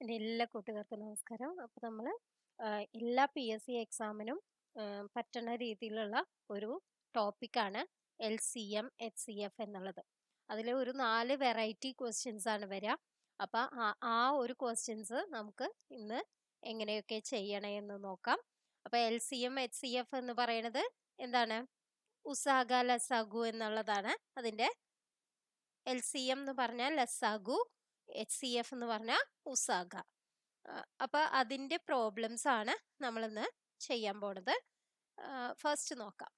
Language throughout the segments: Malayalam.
എൻ്റെ എല്ലാ കൂട്ടുകാർക്കും നമസ്കാരം. അപ്പോൾ നമ്മൾ എല്ലാ PSC എക്സാമിനും പറ്റുന്ന രീതിയിലുള്ള ഒരു ടോപ്പിക്കാണ് LCM, HCF എന്നുള്ളത്. അതിൽ ഒരു 4 വെറൈറ്റി ക്വസ്റ്റ്യൻസ് ആണ് വരിക. അപ്പോൾ ആ ഒരു ക്വസ്റ്റ്യൻസ് നമുക്ക് ഇന്ന് എങ്ങനെയൊക്കെ ചെയ്യണേ എന്ന് നോക്കാം. അപ്പോൾ LCM, HCF എന്ന് പറയുന്നത് എന്താണ്? ഉസാഗ, ലസാഗു എന്നുള്ളതാണ് അതിൻ്റെ. LCM എന്ന് പറഞ്ഞാൽ ലസാഗു, HCF എന്ന് പറഞ്ഞാൽ ഉസാഗ. അപ്പൊ അതിന്റെ പ്രോബ്ലംസ് ആണ് നമ്മളിന്ന് ചെയ്യാൻ പോണത്. ഫസ്റ്റ് നോക്കാം.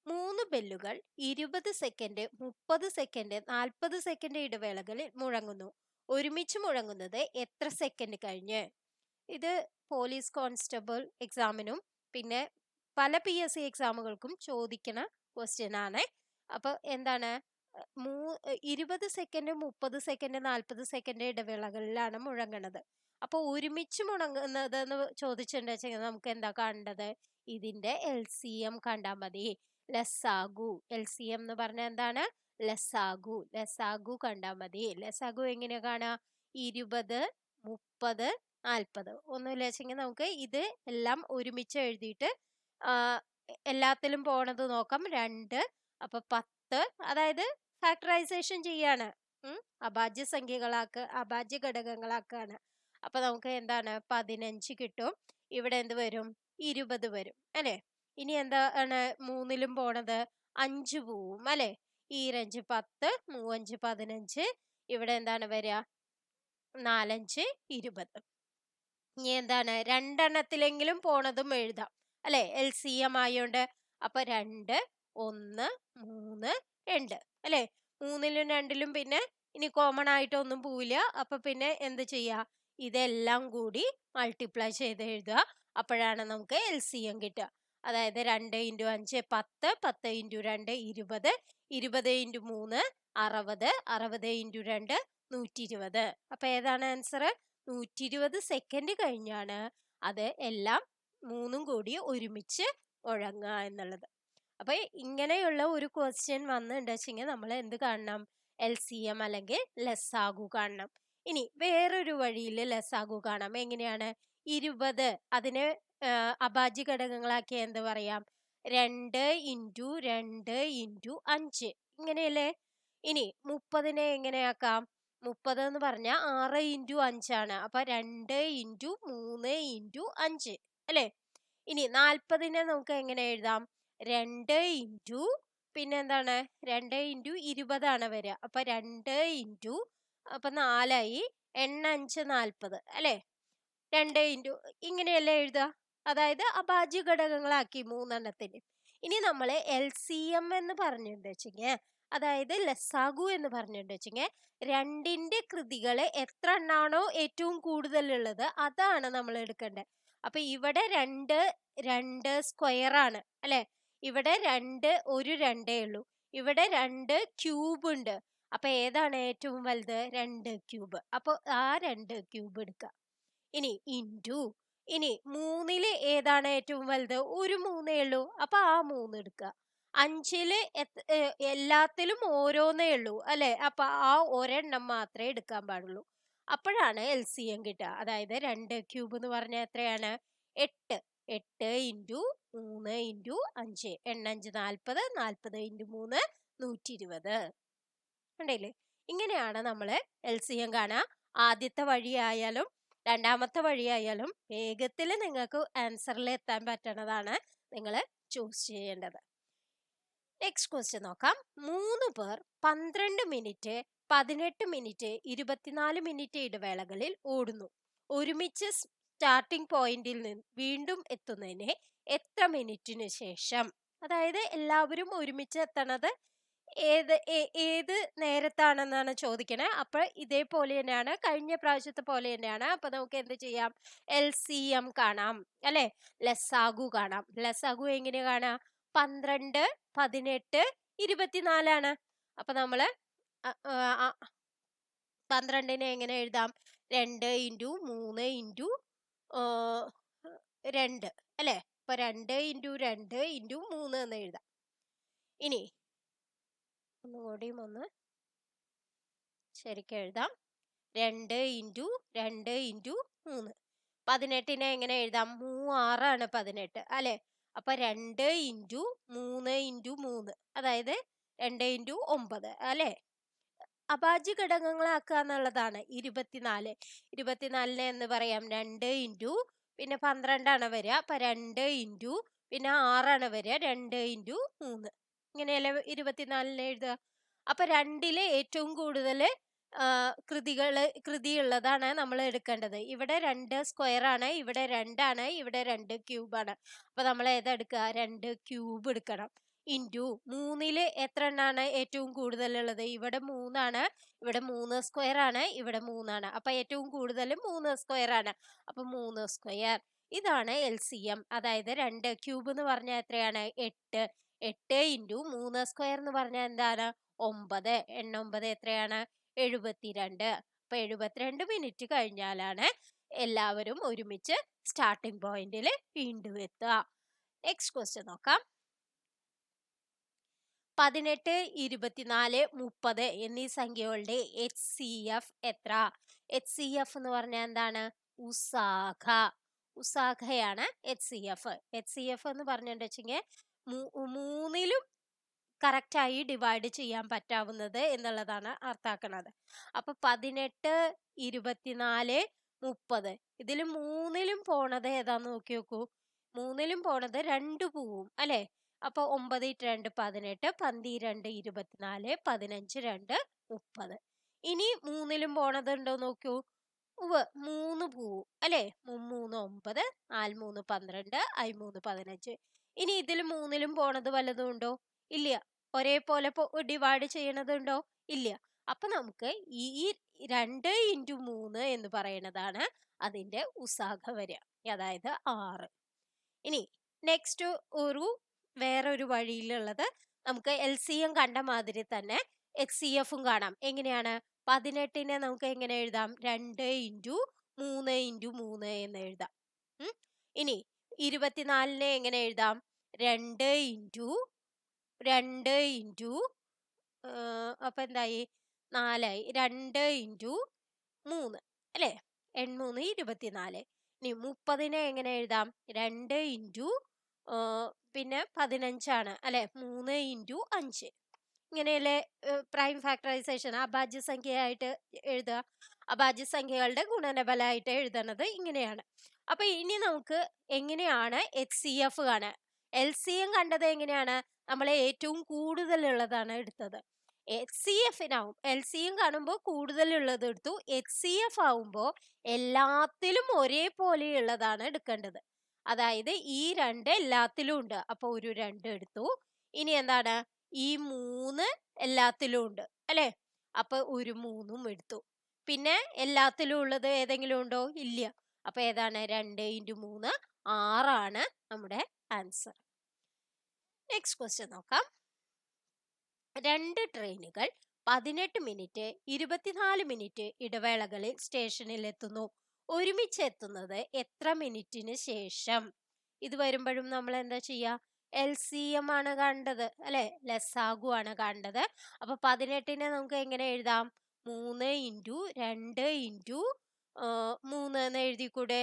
3 ബെല്ലുകൾ 20 സെക്കൻഡ്, 30 സെക്കൻഡ്, 40 സെക്കൻഡ് ഇടവേളകളിൽ മുഴങ്ങുന്നു. ഒരുമിച്ച് മുഴങ്ങുന്നത് എത്ര സെക്കൻഡ് കഴിഞ്ഞ്? ഇത് പോലീസ് കോൺസ്റ്റബിൾ എക്സാമിനും പിന്നെ പല PSC എക്സാമുകൾക്കും ചോദിക്കണ ക്വസ്റ്റ്യൻ ആണ്. അപ്പൊ എന്താണ്? 20 സെക്കൻഡ്, 30 സെക്കൻഡ്, 40 സെക്കൻഡ് ഇടവേളകളിലാണ് മുഴങ്ങണത്. അപ്പൊ ഒരുമിച്ച് മുഴങ്ങുന്നത് എന്ന് ചോദിച്ചിട്ടുണ്ടെങ്കിൽ നമുക്ക് എന്താ കാണേണ്ടത്? ഇതിന്റെ LCM കണ്ടാൽ മതി. ലസാഗു. LCM എന്ന് പറഞ്ഞാൽ എന്താണ്? ലസാഗു. ലസാഗു കണ്ടാൽ മതി. ലസാഗു എങ്ങനെയാ കാണാ? 20, 30, 40. ഒന്നുമില്ല വെച്ചെങ്കിൽ നമുക്ക് ഇത് എല്ലാം ഒരുമിച്ച് എഴുതിയിട്ട് എല്ലാത്തിലും പോണത് നോക്കാം. 2, അപ്പൊ 10. അതായത് ഫാക്ടറൈസേഷൻ ചെയ്യാണ്. അഭാജ്യ ഘടകങ്ങളാക്കാണ്. അപ്പൊ നമുക്ക് എന്താണ്? 15 കിട്ടും. ഇവിടെ എന്ത് വരും? 20 വരും അല്ലെ? ഇനി എന്താണ് 3ലും പോണത്? 5 പോവും അല്ലെ? 5 10, 3 15. ഇവിടെ എന്താണ് വരിക? 4 20. ഇനി എന്താണ്? 2 എണ്ണത്തിലെങ്കിലും പോണതും എഴുതാം അല്ലെ? LCM ആയോണ്ട്. അപ്പൊ 2, 1, 3, 2 അല്ലെ? 3ലും 2ലും പിന്നെ ഇനി കോമൺ ആയിട്ട് ഒന്നും പോവില്ല. അപ്പൊ പിന്നെ എന്ത് ചെയ്യാ? ഇതെല്ലാം കൂടി മൾട്ടിപ്ലൈ ചെയ്ത് എഴുതുക. അപ്പോഴാണ് നമുക്ക് LCM കിട്ടുക. അതായത് 2 × 5 10, 10 × 2 20, 20 × 3 60, 60 × 2 120. അപ്പൊ ഏതാണ് ആൻസർ? 120 സെക്കൻഡ് കഴിഞ്ഞാണ് അത് എല്ലാം 3ഉം കൂടി ഒരുമിച്ച് മുഴങ്ങുക എന്നുള്ളത്. അപ്പൊ ഇങ്ങനെയുള്ള ഒരു ക്വസ്റ്റ്യൻ വന്നിട്ടുണ്ടെങ്കിൽ നമ്മൾ എന്ത് കാണണം? LCM അല്ലെങ്കിൽ ലസാഗു കാണണം. ഇനി വേറൊരു വഴിയിൽ ലസാഗു കാണാം. എങ്ങനെയാണ്? 20 അതിനെ അഭാജ്യ ഘടകങ്ങളാക്കി എന്ത് പറയാം? 2 × 2 × 5 ഇങ്ങനെയല്ലേ? ഇനി 30നെ എങ്ങനെയാക്കാം? 30 എന്ന് പറഞ്ഞാൽ 6 × 5 ആണ്. അപ്പൊ 2 × 3 × 5 അല്ലെ? ഇനി 40നെ നമുക്ക് എങ്ങനെ എഴുതാം? 2 × പിന്നെ എന്താണ്? 2 × 20 ആണ് വരിക. അപ്പൊ 2 × അപ്പൊ 4 ആയി. 5 40 അല്ലെ? 2 × ഇങ്ങനെയല്ലേ എഴുതുക? അതായത് അഭാജ്യ ഘടകങ്ങളാക്കി 3എണ്ണത്തിന്. ഇനി നമ്മൾ LCM എന്ന് പറഞ്ഞിട്ടുണ്ടെങ്കിൽ, അതായത് ലസാഗു എന്ന് പറഞ്ഞിട്ടുണ്ടെങ്കിൽ 2ന്റെ കൃതികള് എത്ര എണ്ണാണോ ഏറ്റവും കൂടുതലുള്ളത് അതാണ് നമ്മൾ എടുക്കേണ്ടത്. അപ്പൊ ഇവിടെ 2 സ്ക്വയർ ആണ് അല്ലെ? ഇവിടെ 2 ഒരു 2 ഉള്ളൂ. ഇവിടെ 2 ക്യൂബ് ഉണ്ട്. അപ്പൊ ഏതാണ് ഏറ്റവും വലുത്? 2 ക്യൂബ്. അപ്പൊ ആ 2 ക്യൂബ് എടുക്കുക. ഇനി ഇൻറ്റു. ഇനി 3ല് ഏതാണ് ഏറ്റവും വലുത്? ഒരു 3 ഉള്ളൂ. അപ്പൊ ആ 3 എടുക്കുക. 5ല് എല്ലാത്തിലും ഓരോന്നേ ഉള്ളൂ അല്ലെ? അപ്പൊ ആ ഒരെണ്ണം മാത്രമേ എടുക്കാൻ പാടുള്ളൂ. അപ്പോഴാണ് LCM കിട്ടുക. അതായത് 2 ക്യൂബ് എന്ന് പറഞ്ഞാൽ എത്രയാണ്? 8. 8 × 3 × 5. 8 5 40, 40 × 3 120. ഉണ്ടല്ലേ? ഇങ്ങനെയാണ് നമ്മൾ LCM കാണുക. ആദ്യത്തെ വഴിയായാലും രണ്ടാമത്തെ വഴിയായാലും വേഗത്തിൽ നിങ്ങൾക്ക് ആൻസറിൽ എത്താൻ പറ്റണതാണ് നിങ്ങൾ ചൂസ് ചെയ്യേണ്ടത്. നെക്സ്റ്റ് ക്വസ്റ്റ്യൻ നോക്കാം. 3 പേർ 12 മിനിറ്റ്, 18 മിനിറ്റ്, 24 മിനിറ്റ് ഇടവേളകളിൽ ഓടുന്നു. ഒരുമിച്ച് സ്റ്റാർട്ടിംഗ് പോയിന്റിൽ നിന്ന് വീണ്ടും എത്തുന്നതിന് എത്ര മിനിറ്റിന് ശേഷം? അതായത് എല്ലാവരും ഒരുമിച്ച് എത്തണത് ഏത് നേരത്താണെന്നാണ് ചോദിക്കണേ. അപ്പൊ ഇതേപോലെ തന്നെയാണ്, കഴിഞ്ഞ പ്രാവശ്യത്തെ പോലെ തന്നെയാണ്. അപ്പൊ നമുക്ക് എന്ത് ചെയ്യാം? LCM കാണാം അല്ലെ? ലസാഗു കാണാം. ലസാഗു എങ്ങനെ കാണാം? 12, 18, 24 ആണ്. അപ്പൊ നമ്മള് 12നെ എങ്ങനെ എഴുതാം? 2 × 3 × 2 അല്ലെ? അപ്പൊ 2 × 2 × 3 എന്ന് എഴുതാം. ഇനി ഒന്നുകൂടിയും ഒന്ന് ശരിക്കും എഴുതാം. 2 ഇൻറ്റു 2 ഇൻറ്റു 3. 18നെ എങ്ങനെ എഴുതാം? 3 18 അല്ലെ? അപ്പൊ 2 ഇൻറ്റു 3 ഇൻറ്റു 3, അതായത് 2 ഇൻറ്റു 9 അല്ലെ? അഭാജ്യ ഘടകങ്ങളാക്കുക എന്നുള്ളതാണ് 24. 24നെ എന്ന് പറയാം 2 ഇൻറ്റു പിന്നെ 12 വരിക. അപ്പൊ 2 ഇൻറ്റു പിന്നെ 6 വരിക. 2 ഇൻറ്റു 3. ഇങ്ങനെയല്ലേ 24നെ എഴുതുക. അപ്പൊ 2ലെ ഏറ്റവും കൂടുതൽ കൃതിയുള്ളതാണ് നമ്മൾ എടുക്കേണ്ടത്. ഇവിടെ 2 സ്ക്വയർ ആണ്, ഇവിടെ 2 ആണ്, ഇവിടെ 2 ക്യൂബ് ആണ്. അപ്പൊ നമ്മൾ ഏതെടുക്കുക? 2 ക്യൂബ് എടുക്കണം. ഇൻറ്റു 3ല് എത്ര എണ്ണാണ് ഏറ്റവും കൂടുതലുള്ളത്? ഇവിടെ 3 ആണ്, ഇവിടെ 3 സ്ക്വയർ ആണ്, ഇവിടെ 3 ആണ്. അപ്പൊ ഏറ്റവും കൂടുതൽ 3 സ്ക്വയർ ആണ്. അപ്പൊ 3 സ്ക്വയർ. ഇതാണ് LCM. അതായത് 2 ക്യൂബ് എന്ന് പറഞ്ഞാൽ എത്രയാണ്? 8. 8 ഇൻറ്റു 3 സ്ക്വയർ എന്ന് പറഞ്ഞാൽ എന്താണ്? 9. 9 എത്രയാണ്? 72. അപ്പൊ 72 മിനിറ്റ് കഴിഞ്ഞാലാണ് എല്ലാവരും ഒരുമിച്ച് സ്റ്റാർട്ടിംഗ് പോയിന്റിൽ വീണ്ടും എത്തുക. നെക്സ്റ്റ് ക്വസ്റ്റ്യൻ നോക്കാം. 18, 24, 30 എന്നീ സംഖ്യകളുടെ HCF എത്ര? HCF എന്ന് പറഞ്ഞാൽ എന്താണ്? ഉസാഖ. ഉസാഖയാണ് HCF. HCF എന്ന് പറഞ്ഞിട്ടുണ്ടെങ്കിൽ മൂന്നിലും കറക്റ്റ് ആയി ഡിവൈഡ് ചെയ്യാൻ പറ്റാവുന്നത് എന്നുള്ളതാണ് അർത്ഥാക്കണത്. അപ്പൊ 18, 24, 30 ഇതിൽ മൂന്നിലും പോണത് ഏതാന്ന് നോക്കി നോക്കൂ. മൂന്നിലും പോണത് 2 പോവും അല്ലെ? അപ്പൊ 9 2 18, 12 24, 15 2 30. ഇനി മൂന്നിലും പോണത് ഉണ്ടോ നോക്കൂ. 3 പോവും അല്ലെ? 3 9, 4 3 12, 5 3 15. ഇനി ഇതിൽ മൂന്നിലും പോണത് വല്ലതും ഉണ്ടോ? ഇല്ല. ഒരേപോലെ ഡിവൈഡ് ചെയ്യണതുണ്ടോ? ഇല്ല. അപ്പൊ നമുക്ക് ഈ 2 ഇൻറ്റു 3 എന്ന് പറയുന്നതാണ് അതിന്റെ ഉസാഖ വരിക, അതായത് 6. ഇനി നെക്സ്റ്റ് വേറൊരു വഴിയിലുള്ളത് നമുക്ക് LCM കണ്ട മാതിരി തന്നെ HCFും കാണാം. എങ്ങനെയാണ്? 18നെ നമുക്ക് എങ്ങനെ എഴുതാം? 2 ഇൻറ്റു 3 ഇൻറ്റു 3 എന്ന് എഴുതാം. ഇനി 24നെ എങ്ങനെ എഴുതാം? 2 ഇൻറ്റു 2 ഇൻറ്റു അപ്പൊ എന്തായി? 4 ആയി. 2 ഇൻറ്റു 3 അല്ലെ? 3 24. ഇനി 30നെ എങ്ങനെ എഴുതാം? 2 ഇൻറ്റു പിന്നെ 15 ആണ് അല്ലെ? 3 ഇൻറ്റു 5. ഇങ്ങനെയല്ലേ പ്രൈം ഫാക്ടറൈസേഷൻ അഭാജ്യ സംഖ്യയായിട്ട് എഴുതുക. അഭാജ്യ സംഖ്യകളുടെ ഗുണനഫലമായിട്ട് എഴുതുന്നത് ഇങ്ങനെയാണ്. അപ്പൊ ഇനി നമുക്ക് എങ്ങനെയാണ് HCF കാണാൻ? LCM കണ്ടത് എങ്ങനെയാണ്? നമ്മളെ ഏറ്റവും കൂടുതലുള്ളതാണ് എടുത്തത്. HCFനാവും LCM കാണുമ്പോൾ കൂടുതലുള്ളത് എടുത്തു. HCF ആവുമ്പോൾ എല്ലാത്തിലും ഒരേപോലെയുള്ളതാണ് എടുക്കേണ്ടത്. അതായത് ഈ 2 എല്ലാത്തിലും ഉണ്ട്, അപ്പൊ ഒരു 2 എടുത്തു. ഇനി എന്താണ്? ഈ 3 എല്ലാത്തിലും ഉണ്ട് അല്ലെ? അപ്പൊ ഒരു 3ഉം എടുത്തു. പിന്നെ എല്ലാത്തിലും ഉള്ളത് ഏതെങ്കിലും ഉണ്ടോ? ഇല്ല. അപ്പൊ ഏതാണ്? 2 ഇൻറ്റു 3 6 നമ്മുടെ ആൻസർ. നെക്സ്റ്റ് ക്വസ്റ്റ്യൻ നോക്കാം. 2 ട്രെയിനുകൾ 18 മിനിറ്റ് 24 മിനിറ്റ് ഇടവേളകളിൽ സ്റ്റേഷനിൽ എത്തുന്നു. ഒരുമിച്ച് എത്തുന്നത് എത്ര മിനിറ്റിന് ശേഷം? ഇത് വരുമ്പോഴും നമ്മൾ എന്താ ചെയ്യുക? LCM ആണ് കണ്ടത് അല്ലെ? ലസാഗു ആണ് കണ്ടത്. അപ്പൊ 18നെ നമുക്ക് എങ്ങനെ എഴുതാം? 3 ഇൻറ്റു 2 ഇൻറ്റു 3 എന്ന് എഴുതിക്കൂടെ?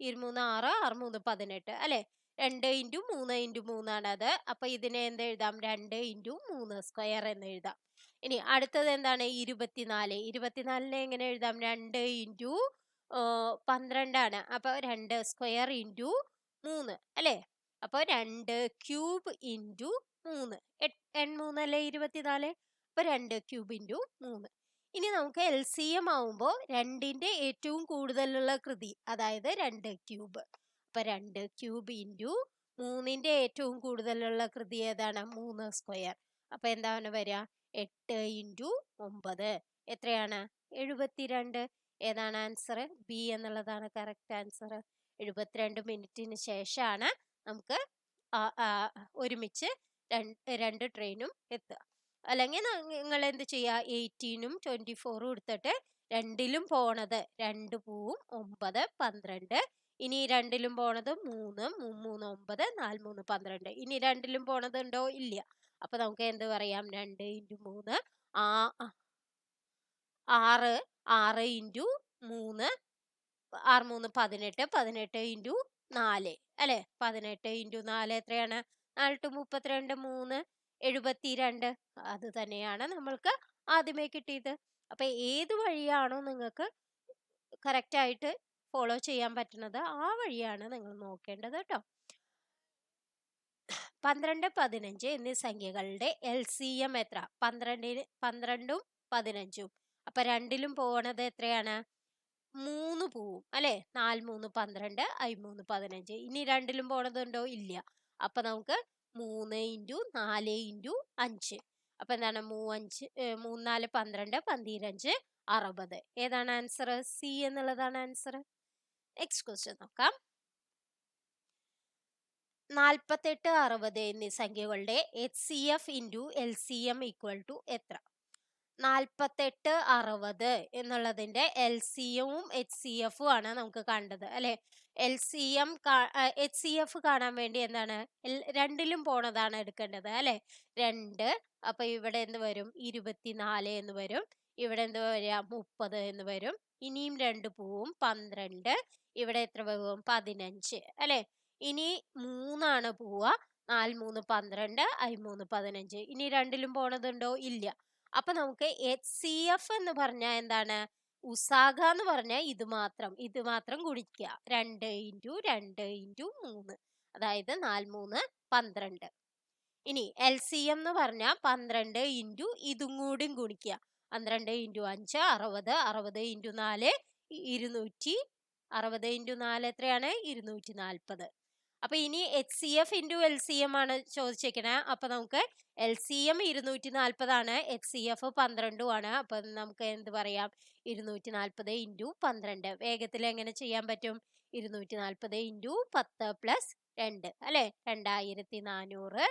23 6 6 3 18 അല്ലെ? 2 ഇൻറ്റു 3 ഇൻറ്റു 3 ആണ് അത്. അപ്പൊ ഇതിനെ എന്ത് എഴുതാം? 2 ഇൻറ്റു 3 സ്ക്വയർ എന്ന് എഴുതാം. ഇനി അടുത്തത് എന്താണ്? 24. 24നെ എങ്ങനെ എഴുതാം? 2 ഇൻറ്റു 12 ആണ്. അപ്പൊ 2 സ്ക്വയർ ഇൻറ്റു 3 അല്ലെ? അപ്പൊ 2 ക്യൂബ് ഇൻറ്റു 3. 3 അല്ലേ 24? അപ്പൊ 2 ക്യൂബ് ഇൻറ്റു 3. ഇനി നമുക്ക് LCM ആവുമ്പോൾ 2ന്റെ ഏറ്റവും കൂടുതലുള്ള കൃതി, അതായത് 2 ക്യൂബ്. അപ്പൊ 2 ക്യൂബ് ഇൻറ്റു 3ന്റെ ഏറ്റവും കൂടുതലുള്ള കൃതി ഏതാണ്? 3 സ്ക്വയർ. അപ്പൊ എന്താണ് വരിക? 8 ഇൻറ്റു 9 എത്രയാണ്? 72. ഏതാണ് ആൻസർ? ബി എന്നുള്ളതാണ് കറക്റ്റ് ആൻസർ. 72 മിനിറ്റിന് ശേഷമാണ് നമുക്ക് ഒരുമിച്ച് 2 ട്രെയിനും എത്തുക. അല്ലെങ്കിൽ നിങ്ങൾ എന്ത് ചെയ്യുക? 18ഉം 24ഉം എടുത്തിട്ട് 2ലും പോണത് 2 പോവും 9 12. ഇനി 2ലും പോണത് 3 3 9 4 3 12. ഇനി 2ലും പോണത് ഉണ്ടോ? ഇല്ല. അപ്പൊ നമുക്ക് എന്ത് പറയാം? 2 ഇൻറ്റു 3 6 6 ഇൻറ്റു 3 6 3 18 18 ഇൻറ്റു 4 അല്ലെ 18 ഇൻറ്റു 4 എത്രയാണ് 4 ടു 32 3 72 അത് തന്നെയാണ് നമ്മൾക്ക് ആദ്യമേ കിട്ടിയത്. അപ്പൊ ഏത് വഴിയാണോ നിങ്ങൾക്ക് കറക്റ്റ് ആയിട്ട് ഫോളോ ചെയ്യാൻ പറ്റുന്നത് ആ വഴിയാണ് നിങ്ങൾ നോക്കേണ്ടത് കേട്ടോ. 12 15 എന്നീ സംഖ്യകളുടെ LCM എത്ര? 12ഉം 15ഉം. അപ്പൊ രണ്ടിലും പോണത് എത്രയാണ്? 3 പോവും അല്ലെ 4 3 12 5 3 15. ഇനി രണ്ടിലും പോണതുണ്ടോ? ഇല്ല. അപ്പൊ നമുക്ക് 3 ഇൻറ്റു 4 ഇൻറ്റു 5. അപ്പൊ എന്താണ് 3 4 12 15 60. ഏതാണ് ആൻസർ? സി എന്നുള്ളതാണ് ആൻസർ. നെക്സ്റ്റ് ക്വസ്റ്റ്യൻ നോക്കാം. 48 60 എന്നീ സംഖ്യകളുടെ HCF into LCM equal to എത്ര? 48 60 എന്നുള്ളതിന്റെ LCMവും HCFും ആണ് നമുക്ക് കണ്ടത് അല്ലെ. HCF കാണാൻ വേണ്ടി എന്താണ് രണ്ടിലും പോണതാണ് എടുക്കേണ്ടത് അല്ലെ. 2 അപ്പൊ ഇവിടെ എന്ത് വരും? 24 എന്ന് വരും. ഇവിടെ എന്ത് വരിക? 30 എന്ന് വരും. ഇനിയും 2 പോവും 12. ഇവിടെ എത്ര പോകും? 15 അല്ലെ. ഇനി 3 പോവുക 4 3 12 5 3 15. ഇനി രണ്ടിലും പോണതുണ്ടോ? ഇല്ല. അപ്പൊ നമുക്ക് HCF എന്ന് പറഞ്ഞാൽ എന്താണ്? ഉസാഗ എന്ന് പറഞ്ഞാൽ ഇത് മാത്രം ഗുണിക്കുക 2 ഇൻറ്റു 2 ഇൻറ്റു 3 അതായത് 4 3 12. ഇനി LCM എന്ന് പറഞ്ഞാൽ 12 ഇൻറ്റു ഇതും കൂടി ഗുണിക്കുക 12 ഇൻറ്റു 5 60 60 ഇൻറ്റു 4 200 60 ഇൻറ്റു 4 എത്രയാണ്? 240. അപ്പൊ ഇനി HCF ഇൻറ്റു LCM ആണ് ചോദിച്ചേക്കണേ. അപ്പൊ നമുക്ക് LCM 240 ആണ്, HCF 12 ആണ്. അപ്പൊ നമുക്ക് എന്ത് പറയാം? 240 ഇൻറ്റു 12. വേഗത്തിൽ എങ്ങനെ ചെയ്യാൻ പറ്റും? 240 ഇൻറ്റു 10 പ്ലസ് 2 അല്ലെ 2400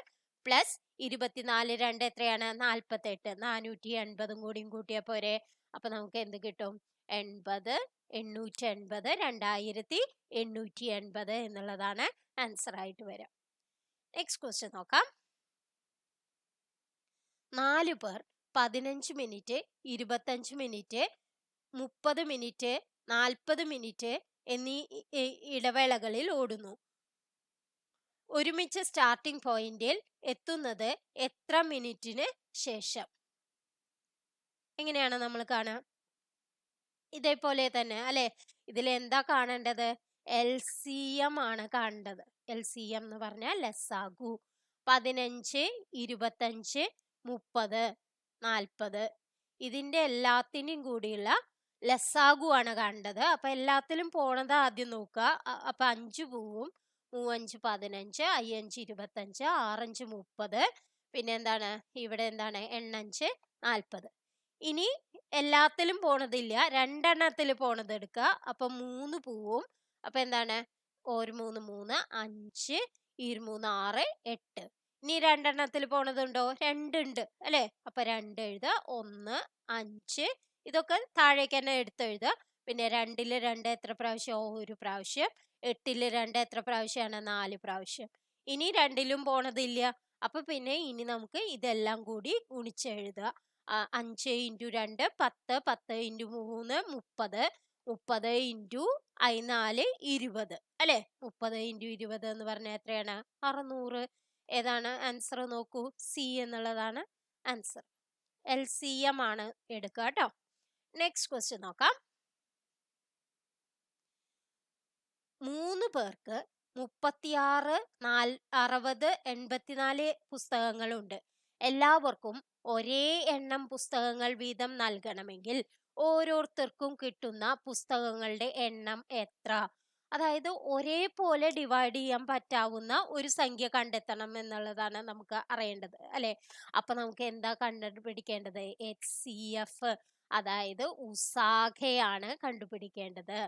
പ്ലസ് 24 2 എത്രയാണ്? 48. 480 കൂടിയും കൂട്ടിയ പോരെ. അപ്പൊ നമുക്ക് എന്ത് കിട്ടും? 80 880 2880 എന്നുള്ളതാണ് ആൻസർ ആയിട്ട് വരാം. നെക്സ്റ്റ് ക്വസ്റ്റ്യൻ നോക്കാം. 4 പേർ 15 മിനിറ്റ് 25 മിനിറ്റ് 30 മിനിറ്റ് 40 മിനിറ്റ് എന്നീ ഇടവേളകളിൽ ഓടുന്നു. ഒരുമിച്ച് സ്റ്റാർട്ടിംഗ് പോയിന്റിൽ എത്തുന്നത് എത്ര മിനിറ്റിന് ശേഷം? എങ്ങനെയാണ് നമ്മൾ കാണുക? ഇതേപോലെ തന്നെ അല്ലെ. ഇതിൽ എന്താ കാണേണ്ടത്? LCM ആണ് കാണേണ്ടത്. LCM എന്ന് പറഞ്ഞാൽ ലസാഗു. 15 25 30 40 ഇതിന്റെ എല്ലാത്തിനും കൂടിയുള്ള ലസാഗു ആണ് കാണേണ്ടത്. അപ്പൊ എല്ലാത്തിലും പോണത് ആദ്യം നോക്കുക. അപ്പൊ 5 പോവും 3 5 15 5 25 6 30 പിന്നെ എന്താണ് ഇവിടെ എന്താണ് 8 40. ഇനി എല്ലാത്തിലും പോണതില്ല, രണ്ടെണ്ണത്തിൽ പോണത് എടുക്കുക. അപ്പൊ 3 പോവും. അപ്പൊ എന്താണ് 1 3 3 5 23 6 8. ഇനി രണ്ടെണ്ണത്തിൽ പോണതുണ്ടോ? 2 ഉണ്ട് അല്ലെ. അപ്പൊ 2 എഴുതുക 1 5 ഇതൊക്കെ താഴേക്ക് തന്നെ എടുത്തെഴുതുക. പിന്നെ 2ല് 2 എത്ര പ്രാവശ്യം? 1 പ്രാവശ്യം. 8ല് 2 എത്ര പ്രാവശ്യമാണ്? 4 പ്രാവശ്യം. ഇനി രണ്ടിലും പോണതില്ല. അപ്പൊ പിന്നെ ഇനി നമുക്ക് ഇതെല്ലാം കൂടി ഗുണിച്ചെഴുതുക. 5 ഇൻറ്റു 2 10 10 ഇൻറ്റു 3 30 30 ഇൻറ്റു 4 20 അല്ലെ. 30 ഇൻറ്റു 20 എന്ന് പറഞ്ഞാൽ എത്രയാണ്? 600. ഏതാണ് ആൻസർ? നോക്കൂ, സി എന്നുള്ളതാണ് ആൻസർ. LCM ആണ് എടുക്കുക കേട്ടോ. നെക്സ്റ്റ് ക്വസ്റ്റ്യൻ നോക്കാം. 3 പേർക്ക് 36 60 84 പുസ്തകങ്ങളുണ്ട്. എല്ലാവർക്കും ഒരേ എണ്ണം പുസ്തകങ്ങൾ വീതം നൽകണമെങ്കിൽ ഓരോരുത്തർക്കും കിട്ടുന്ന പുസ്തകങ്ങളുടെ എണ്ണം എത്ര? അതായത് ഒരേപോലെ ഡിവൈഡ് ചെയ്യാൻ പറ്റാവുന്ന ഒരു സംഖ്യ കണ്ടെത്തണം എന്നുള്ളതാണ് നമുക്ക് അറിയേണ്ടത് അല്ലെ. അപ്പൊ നമുക്ക് എന്താ കണ്ടുപിടിക്കേണ്ടത്? HCF അതായത് ഉസാഖയാണ് കണ്ടുപിടിക്കേണ്ടത്.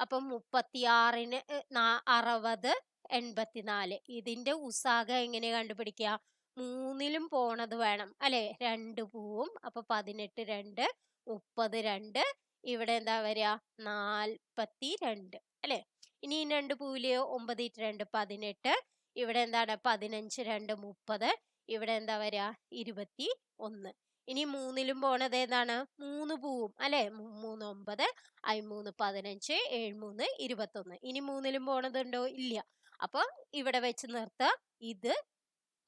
അപ്പം 36ന് 60 84 ഇതിന്റെ ഉസാഖ എങ്ങനെ കണ്ടുപിടിക്കുക? 3ലും പോണത് വേണം അല്ലെ. 2 പോവും. അപ്പൊ 18 2 30 2 ഇവിടെ എന്താ വരിക? 42 അല്ലെ. ഇനി 2 പൂവിലെയോ? 9 2 18 ഇവിടെ എന്താണ്? 15 2 30 ഇവിടെ എന്താ വരിക? 21. ഇനി മൂന്നിലും പോണത് ഏതാണ്? 3 പോവും അല്ലെ? 3 9, 3 15, 7 3 21. ഇനി മൂന്നിലും പോണതുണ്ടോ? ഇല്ല. അപ്പൊ ഇവിടെ വെച്ച് നിർത്തുക. ഇത്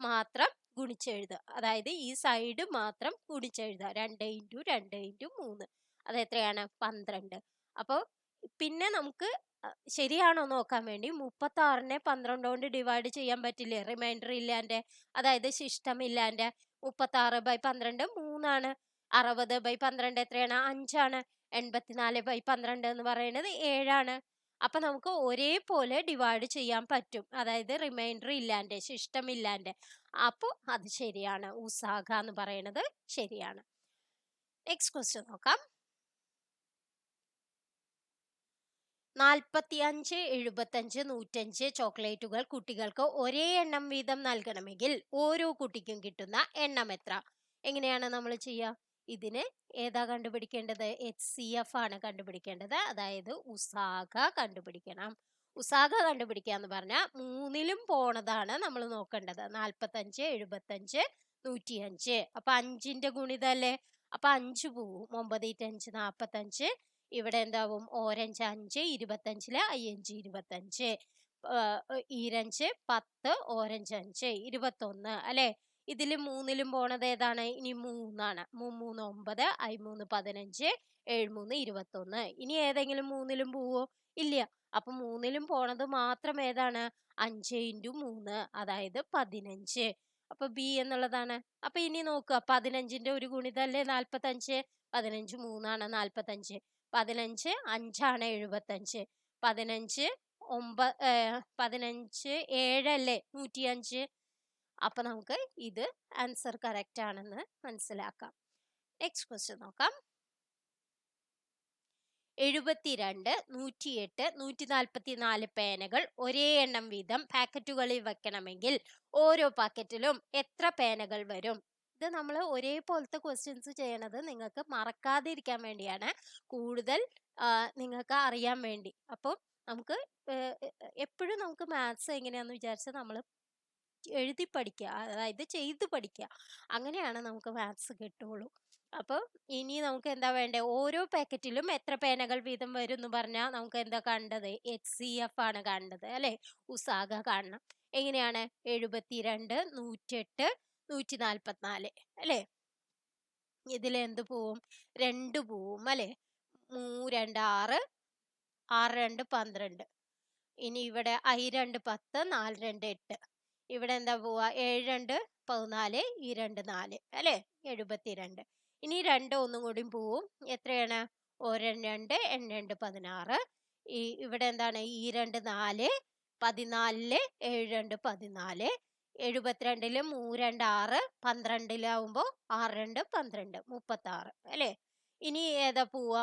മാത്രം ഗുണിച്ചെഴുതുക. അതായത് ഈ സൈഡ് മാത്രം ഗുണിച്ചെഴുതുക. 2 ഇൻറ്റു 2 ഇൻറ്റു 3. അത് എത്രയാണ്? 12. അപ്പോൾ പിന്നെ നമുക്ക് ശരിയാണോ നോക്കാൻ വേണ്ടി 36നെ 12 കൊണ്ട് ഡിവൈഡ് ചെയ്യാൻ പറ്റില്ലേ? റിമൈൻഡർ ഇല്ലാണ്ട്, അതായത് ശിഷ്ടം ഇല്ലാണ്ട്. 36/12 3 ആണ്. 60/12 എത്രയാണ്? 5 ആണ്. 84/12 എന്ന് പറയുന്നത് 7 ആണ്. അപ്പൊ നമുക്ക് ഒരേപോലെ ഡിവൈഡ് ചെയ്യാൻ പറ്റും, അതായത് റിമൈൻഡർ ഇല്ലാണ്ട്, ശിഷ്ടം ഇല്ലാണ്ട്. അപ്പൊ അത് ശരിയാണ്. ഉസാഗ എന്ന് പറയുന്നത് ശരിയാണ്. നെക്സ്റ്റ് ക്വസ്റ്റ്യൻ നോക്കാം. 45, 75, 105 ചോക്ലേറ്റുകൾ കുട്ടികൾക്ക് ഒരേ എണ്ണം വീതം നൽകണമെങ്കിൽ ഓരോ കുട്ടിക്കും കിട്ടുന്ന എണ്ണം എത്ര? എങ്ങനെയാണ് നമ്മൾ ചെയ്യുക? ഇതിന് ഏതാ കണ്ടുപിടിക്കേണ്ടത്? HCF ആണ് കണ്ടുപിടിക്കേണ്ടത്. അതായത് ഉസാഗ കണ്ടുപിടിക്കണം. ഉസാഗ കണ്ടുപിടിക്കുക എന്ന് പറഞ്ഞാൽ മൂന്നിലും പോണതാണ് നമ്മൾ നോക്കേണ്ടത്. 45, 75, 105. അപ്പൊ 5ന്റെ ഗുണിതല്ലേ? അപ്പൊ 5 പോവും. 9 × 5 45. ഇവിടെ എന്താവും? ഓരഞ്ച് 5, 25ലെ 5 25, ഈരഞ്ച് 10, ഓരഞ്ച് 5 21 അല്ലെ? ഇതില് മൂന്നിലും പോണത് ഏതാണ്? ഇനി 3 ആണ്. 3 9, 3 15, 7 3 21. ഇനി ഏതെങ്കിലും മൂന്നിലും പോവോ? ഇല്ല. അപ്പൊ മൂന്നിലും പോണത് മാത്രം ഏതാണ്? 5 × 3, അതായത് 15. അപ്പൊ ബി എന്നുള്ളതാണ്. അപ്പൊ ഇനി നോക്കുക, 15ന്റെ ഒരു ഗുണിതല്ലേ 45? 15 3 ആണ് 45. 15 5 ആണ് 75. 15 7 അല്ലേ 105. അപ്പൊ നമുക്ക് ഇത് ആൻസർ കറക്റ്റ് ആണെന്ന് മനസ്സിലാക്കാം. നെക്സ്റ്റ് ക്വസ്റ്റ്യൻ നോക്കാം. 72, 108, 144 പേനകൾ ഒരേ എണ്ണം വീതം പാക്കറ്റുകളിൽ വെക്കണമെങ്കിൽ ഓരോ പാക്കറ്റിലും എത്ര പേനകൾ വരും? ഇത് നമ്മൾ ഒരേപോലത്തെ ക്വസ്റ്റ്യൻസ് ചെയ്യണത് നിങ്ങൾക്ക് മറക്കാതിരിക്കാൻ വേണ്ടിയാണ്, കൂടുതൽ നിങ്ങൾക്ക് അറിയാൻ വേണ്ടി. അപ്പോൾ നമുക്ക് എപ്പോഴും നമുക്ക് മാത്സ് എങ്ങനെയാന്ന് വിചാരിച്ചാൽ നമ്മൾ എഴുതി പഠിക്കുക, അതായത് ചെയ്ത് പഠിക്കുക. അങ്ങനെയാണ് നമുക്ക് മാത്സ് കിട്ടുള്ളൂ. അപ്പോൾ ഇനി നമുക്ക് എന്താ വേണ്ടേ? ഓരോ പാക്കറ്റിലും എത്ര പേനകൾ വീതം വരും എന്ന് പറഞ്ഞാൽ നമുക്ക് എന്താ കണ്ടത്? HCF ആണ് കണ്ടത് അല്ലെ? ഉസാഗ കാണണം. എങ്ങനെയാണ്? 72, 108, 144 അല്ലെ? ഇതിലെന്ത് പോവും? 2 പോവും അല്ലെ? 3 2 6, 6 2 12. ഇനി ഇവിടെ I2 10, 4 2 8. ഇവിടെ എന്താ പോവാ? 7 2 14, ഈ 2 4 അല്ലെ? 72. ഇനി 2 ഒന്നും കൂടി പോവും. എത്രയാണ്? 1 2 2 16. ഇവിടെ എന്താണ്? ഈ 2 4, 14ല് 7 2 14, 72ല് 3 2 6, 12ലാവുമ്പോ 6 2 12, 36 അല്ലെ? ഇനി ഏതാ പോവാ?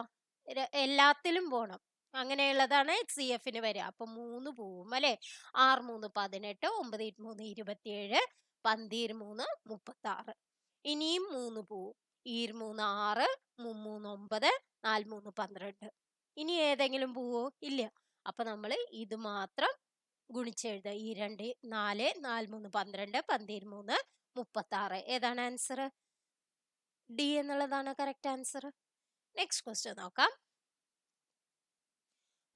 എല്ലാത്തിലും പോണം. അങ്ങനെയുള്ളതാണ് HCFന് വരിക. അപ്പൊ 3 പോവും അല്ലെ? 6 3 18, 9 3 27, 12 3 36. ഇനിയും 3 പോവും. 3 6, 3 9, 4 3 12. ഇനി ഏതെങ്കിലും പോവോ? ഇല്ല. അപ്പൊ നമ്മൾ ഇത് മാത്രം ഗുണിച്ചെഴുതുക. 2 4, 4 3 12, 12 3 36. ഏതാണ് ആൻസർ? ഡി എന്നുള്ളതാണ് കറക്റ്റ് ആൻസർ. നെക്സ്റ്റ് ക്വസ്റ്റ്യൻ നോക്കാം.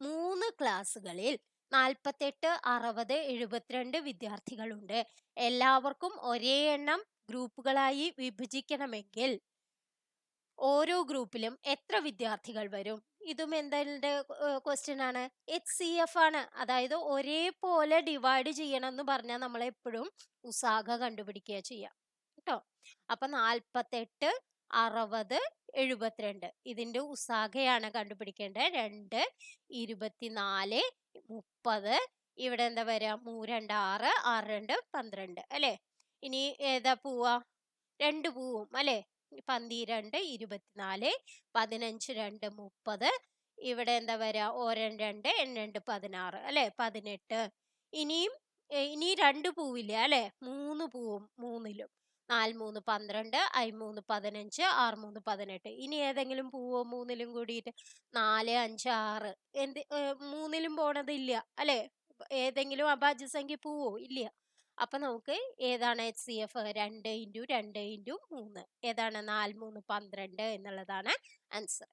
3 ക്ലാസ്സുകളിൽ 48, 60, 72 വിദ്യാർത്ഥികളുണ്ട്. എല്ലാവർക്കും ഒരേ എണ്ണം ഗ്രൂപ്പുകളായി വിഭജിക്കണമെങ്കിൽ ഓരോ ഗ്രൂപ്പിലും എത്ര വിദ്യാർത്ഥികൾ വരും? ഇതും എന്താ ക്വസ്റ്റ്യൻ ആണ്? HCF ആണ്. അതായത് ഒരേപോലെ ഡിവൈഡ് ചെയ്യണം എന്ന് പറഞ്ഞാൽ നമ്മൾ എപ്പോഴും ഉസാഗ കണ്ടുപിടിക്കുക ചെയ്യാം കേട്ടോ. അപ്പൊ 48, 60, 72 ഇതിന്റെ ഉസാഗയാണ് കണ്ടുപിടിക്കേണ്ടത്. 2 24, 30. ഇവിടെ എന്താ വരാ? 3 2 6, 6 2 12 അല്ലെ? ഇനി ഏതാ പോവാ? 2 പോവും അല്ലെ? 12 24, 15 2 30. ഇവിടെ എന്താ വരാ? 1 2 2 16 അല്ലെ? 18. ഇനിയും ഇനി 2 പൂവില്ല അല്ലെ? 3 പൂവും മൂന്നിലും. 4 3 12, 3 15, 6 3 18. ഇനി ഏതെങ്കിലും പൂവോ മൂന്നിലും കൂടിയിട്ട്? 4 5 6. മൂന്നിലും പോണത് ഇല്ല അല്ലെ? ഏതെങ്കിലും അഭാജ്യസംഖ്യ പൂവോ? ഇല്ല. അപ്പൊ നമുക്ക് ഏതാണ് HCF? 2 ഇൻറ്റു 2 ഇൻറ്റു 3 ഏതാണ്? 4 3 12 എന്നുള്ളതാണ് ആൻസർ.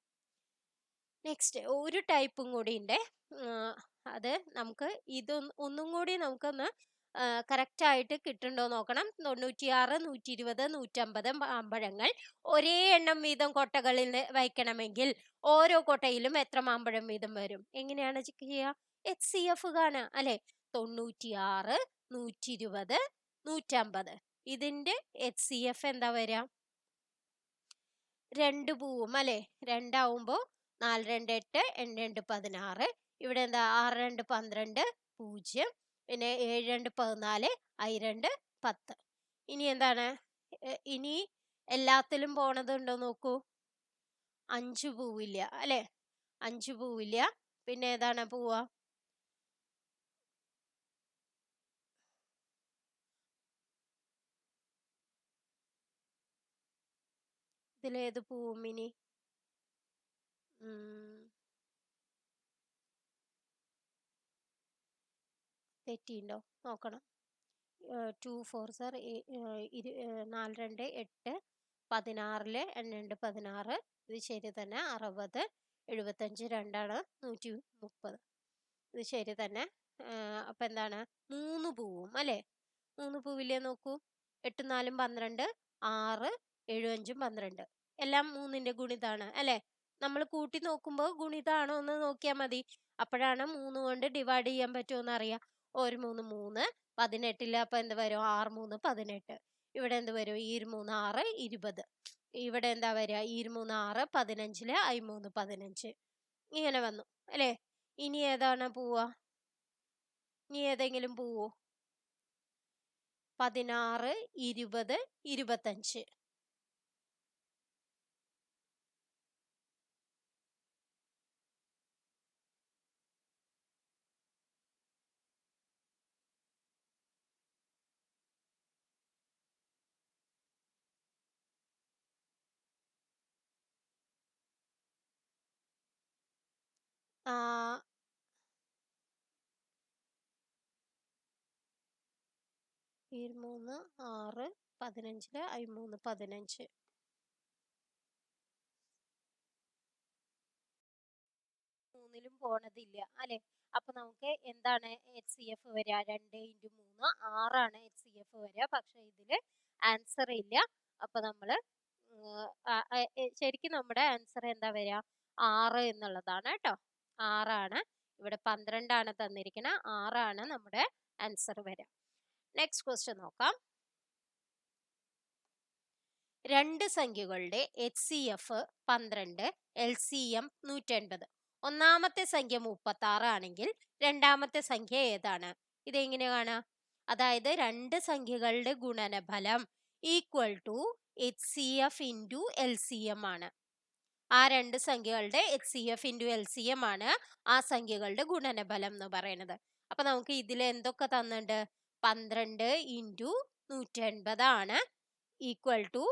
നെക്സ്റ്റ് ഒരു ടൈപ്പും കൂടി ഉണ്ട്. അത് നമുക്ക് ഒന്നും കൂടി നമുക്കൊന്ന് കറക്റ്റ് ആയിട്ട് കിട്ടുന്നുണ്ടോ നോക്കണം. 96 120 150 മാമ്പഴങ്ങൾ ഒരേ എണ്ണം വീതം കൊട്ടകളിൽ വയ്ക്കണമെങ്കിൽ ഓരോ കൊട്ടയിലും എത്ര മാമ്പഴം വീതം വരും? എങ്ങനെയാണ് ചെക്ക് ചെയ്യുക? HCF കാണുക അല്ലെ. 96 120 150 ഇതിന്റെ HCF എന്താ വരിക? 2 പൂവും അല്ലെ. 2 ആവുമ്പോ 4 2 8 8 2 16. ഇവിടെ എന്താ 6 2 12 0. പിന്നെ 7 2 14 I 2 10. ഇനി എന്താണ്? ഇനി എല്ലാത്തിലും പോണതുണ്ടോ നോക്കൂ. 5 പൂവില്ല അല്ലെ. 5 പൂവില്ല. പിന്നെ ഏതാണ് പോവാ? ഇതിലേത് പൂവും ഇനി? തെറ്റിയുണ്ടോ നോക്കണം. 2 4 സാർ 4 2 8 16 2 16. ഇത് ശരി തന്നെ. 60 75 2 130. ഇത് ശരി തന്നെ. അപ്പൊ എന്താണ്? 3 പൂവും അല്ലെ. 3 പൂവില്ലേ നോക്കൂ. 8 4 12 6 7 5 12 എല്ലാം 3ന്റെ ഗുണിതാണ് അല്ലെ. നമ്മൾ കൂട്ടി നോക്കുമ്പോൾ ഗുണിതാണോ എന്ന് നോക്കിയാൽ മതി. അപ്പോഴാണ് 3 കൊണ്ട് ഡിവൈഡ് ചെയ്യാൻ പറ്റുമെന്ന് അറിയാം. 1 3 3 18. അപ്പൊ എന്ത് വരും? 6 3 18. ഇവിടെ എന്ത് വരും? 3 6 20. ഇവിടെ എന്താ വരിക? 3 6 15 I 3 15. ഇങ്ങനെ വന്നു അല്ലെ. ഇനി ഏതാണ് പോവാ? ഇനി ഏതെങ്കിലും പോവോ? 16 20 25. ആ 3 6 15 I 3 15. മൂന്നിലും പോണതില്ല അല്ലെ. അപ്പൊ നമുക്ക് എന്താണ് HCF വരിക? 2 ഇൻറ്റു 3 6 HCF വരിക. പക്ഷെ ഇതില് ആൻസർ ഇല്ല. അപ്പൊ നമ്മള് ശരിക്കും നമ്മുടെ ആൻസർ എന്താ വരിക? 6 എന്നുള്ളതാണ് കേട്ടോ. 6. ഇവിടെ 12 തന്നിരിക്കുന്നത്. 6 നമ്മുടെ ആൻസർ വരിക. നെക്സ്റ്റ് ക്വസ്റ്റ്യൻ നോക്കാം. രണ്ട് സംഖ്യകളുടെ HCF 12 LCM 180. ഒന്നാമത്തെ സംഖ്യ 36 ആണെങ്കിൽ രണ്ടാമത്തെ സംഖ്യ ഏതാണ്? ഇതെങ്ങനെ കാണാം? അതായത് രണ്ട് സംഖ്യകളുടെ ഗുണനഫലം equal to HCF into LCM ആണ്. ആ രണ്ട് സംഖ്യകളുടെ HCF ഇൻറ്റു LCM ആണ് ആ സംഖ്യകളുടെ ഗുണനഫലം എന്ന് പറയുന്നത്. അപ്പൊ നമുക്ക് ഇതിൽ എന്തൊക്കെ തന്നിട്ടുണ്ട്? 12 ഇൻറ്റു 180 ആണ് ഈക്വൽ ടു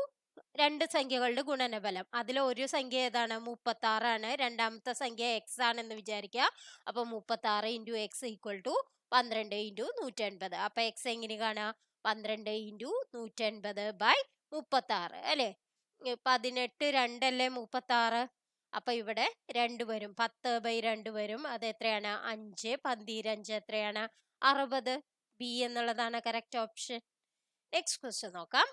രണ്ട് സംഖ്യകളുടെ ഗുണനഫലം. അതിൽ ഒരു സംഖ്യ ഏതാണ്? 36 ആണ്. രണ്ടാമത്തെ സംഖ്യ x ആണെന്ന് വിചാരിക്കുക. അപ്പൊ 36 into X equal to 12 into 180. അപ്പൊ x എങ്ങനെ കാണാ? 12 ഇൻറ്റു 180 ബൈ 36 അല്ലെ. 18 2 അല്ലേ 36. അപ്പൊ ഇവിടെ 2 വരും. 10 ബൈ 2 വരും. അത് എത്രയാണ്? 5. 15 എത്രയാണ്? 60. ബി എന്നുള്ളതാണ് കറക്റ്റ് ഓപ്ഷൻ. നെക്സ്റ്റ് ക്വസ്റ്റ്യൻ നോക്കാം.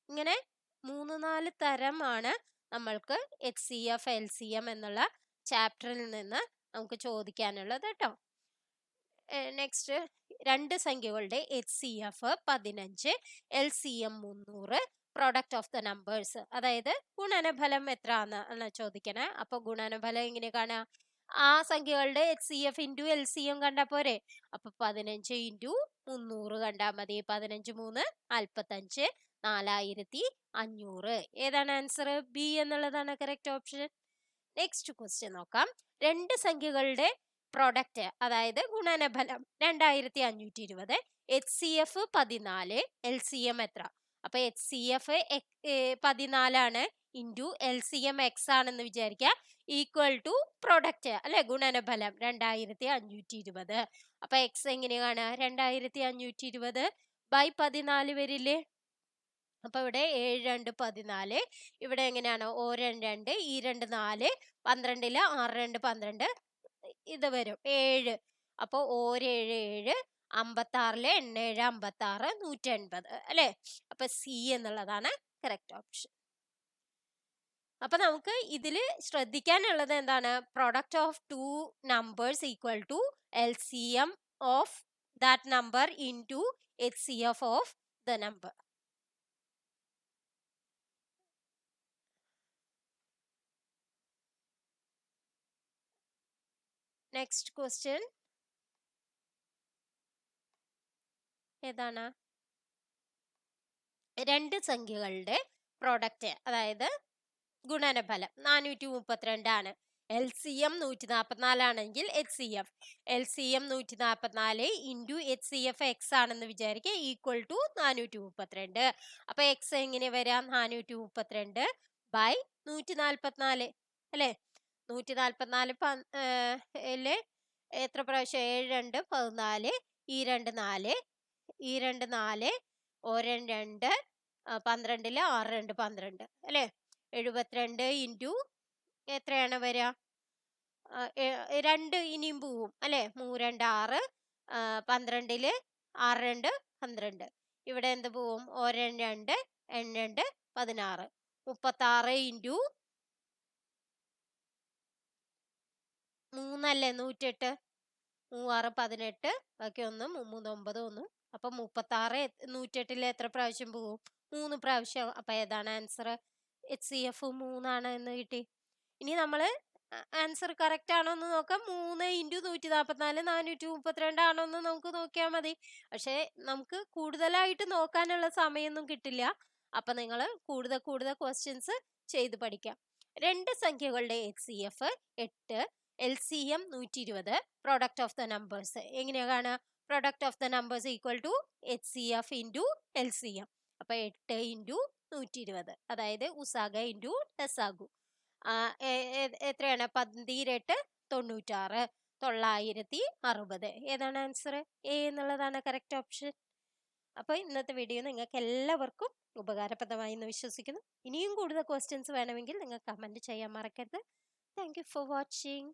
ഇങ്ങനെ 3-4 തരമാണ് നമ്മൾക്ക് HCF LCM എന്നുള്ള ചാപ്റ്ററിൽ നിന്ന് നമുക്ക് ചോദിക്കാനുള്ളത് കേട്ടോ. നെക്സ്റ്റ് രണ്ട് സംഖ്യകളുടെ HCF 15 LCM 300 product of the numbers. അതായത് ഗുണനഫലം എത്ര ആണ് ചോദിക്കണേ. അപ്പൊ ഗുണനഫലം എങ്ങനെ കാണാ? ആ സംഖ്യകളുടെ HCF ഇൻറ്റു LCM കണ്ടാ പോരെ. അപ്പൊ 15 ഇൻറ്റു 300 കണ്ടാ മതി. 15 3 45 4500. ഏതാണ് ആൻസർ? ബി എന്നുള്ളതാണ് കറക്റ്റ് ഓപ്ഷൻ. നെക്സ്റ്റ് ക്വസ്റ്റ്യൻ നോക്കാം. രണ്ട് സംഖ്യകളുടെ പ്രൊഡക്റ്റ് അതായത് ഗുണനഫലം 2520. HCF 14 LCM എത്ര? അപ്പൊ HCF 14 ആണ്. ഇൻറ്റു LCM എക്സ് ആണെന്ന് വിചാരിക്കുക, ഈക്വൽ ടു പ്രൊഡക്റ്റ് അല്ലെ, ഗുണനഫലം 2520. അപ്പൊ എക്സ് എങ്ങനെയാണ് 2520 ബൈ 14 വരില്ലേ. അപ്പൊ ഇവിടെ 7 2 14. ഇവിടെ എങ്ങനെയാണ് ഓ 2 2 ഈ 2 4, 12 6 2 12 ഇത് വരും 7. അപ്പൊ ഓര് 7 7, 56 87 56 180 അല്ലെ. അപ്പൊ സി എന്നുള്ളതാണ് കറക്റ്റ് ഓപ്ഷൻ. അപ്പൊ നമുക്ക് ഇതിൽ ശ്രദ്ധിക്കാനുള്ളത് എന്താണ്, product of two numbers equal to LCM of that number into HCF of the number. Next question ഏതാണ്, രണ്ട് സംഖ്യകളുടെ പ്രോഡക്റ്റ് അതായത് ഗുണനഫലം 432 ആണ്. LCM 144 ആണെങ്കിൽ HCF LCM 144 into HCF X ആണെന്ന് വിചാരിക്കുക, ഈക്വൽ ടു 432. അപ്പൊ എക്സ് എങ്ങനെ വരാം, 432 ബൈ 144 അല്ലെ. 144 എത്ര പ്രാവശ്യം, 7 2 14, ഈ 2 4, ഈ 2 4, ഓരൻ 2 12 6 2 12 അല്ലെ. 72 ഇൻറ്റു എത്രയാണ് വരിക, 2 ഇനിയും പോവും അല്ലെ, 3 2 6, 12 6 2 12. ഇവിടെ എന്ത് പോവും, ഓരൻ 2 എൺ 2 16, 36 ഇൻറ്റു 3 അല്ലേ 108, 3 6 18, ബാക്കി 1 3 9 1. അപ്പൊ 36 108 എത്ര പ്രാവശ്യം പോവും, 3 പ്രാവശ്യം. അപ്പൊ ഏതാണ് ആൻസർ, HCF 3 ആണ് എന്ന് കിട്ടി. ഇനി നമ്മൾ ആൻസർ കറക്റ്റ് ആണോ എന്ന് നോക്കാം. 3 ഇൻറ്റു 144 432 ആണോ എന്ന് നമുക്ക് നോക്കിയാൽ മതി. പക്ഷെ നമുക്ക് കൂടുതലായിട്ട് നോക്കാനുള്ള സമയമൊന്നും കിട്ടില്ല. അപ്പൊ നിങ്ങൾ കൂടുതൽ കൂടുതൽ ക്വസ്റ്റ്യൻസ് ചെയ്ത് പഠിക്കാം. രണ്ട് സംഖ്യകളുടെ HCF 8, LCM 120, product of the numbers എങ്ങനെയാ കാണുക, product of the numbers equal to HCF into LCM. അപ്പൊ 8 ഇൻറ്റു 120, അതായത് ഉസാഗ ഇൻറ്റു ടെസാഗു. എത്രയാണ്, 18 96 960. ഏതാണ് ആൻസർ, എ എന്നുള്ളതാണ് കറക്റ്റ് ഓപ്ഷൻ. അപ്പൊ ഇന്നത്തെ വീഡിയോ നിങ്ങൾക്ക് എല്ലാവർക്കും ഉപകാരപ്രദമായി എന്ന് വിശ്വസിക്കുന്നു. ഇനിയും കൂടുതൽ ക്വസ്റ്റ്യൻസ് വേണമെങ്കിൽ നിങ്ങൾ കമന്റ് ചെയ്യാൻ മറക്കരുത്. Thank you for watching.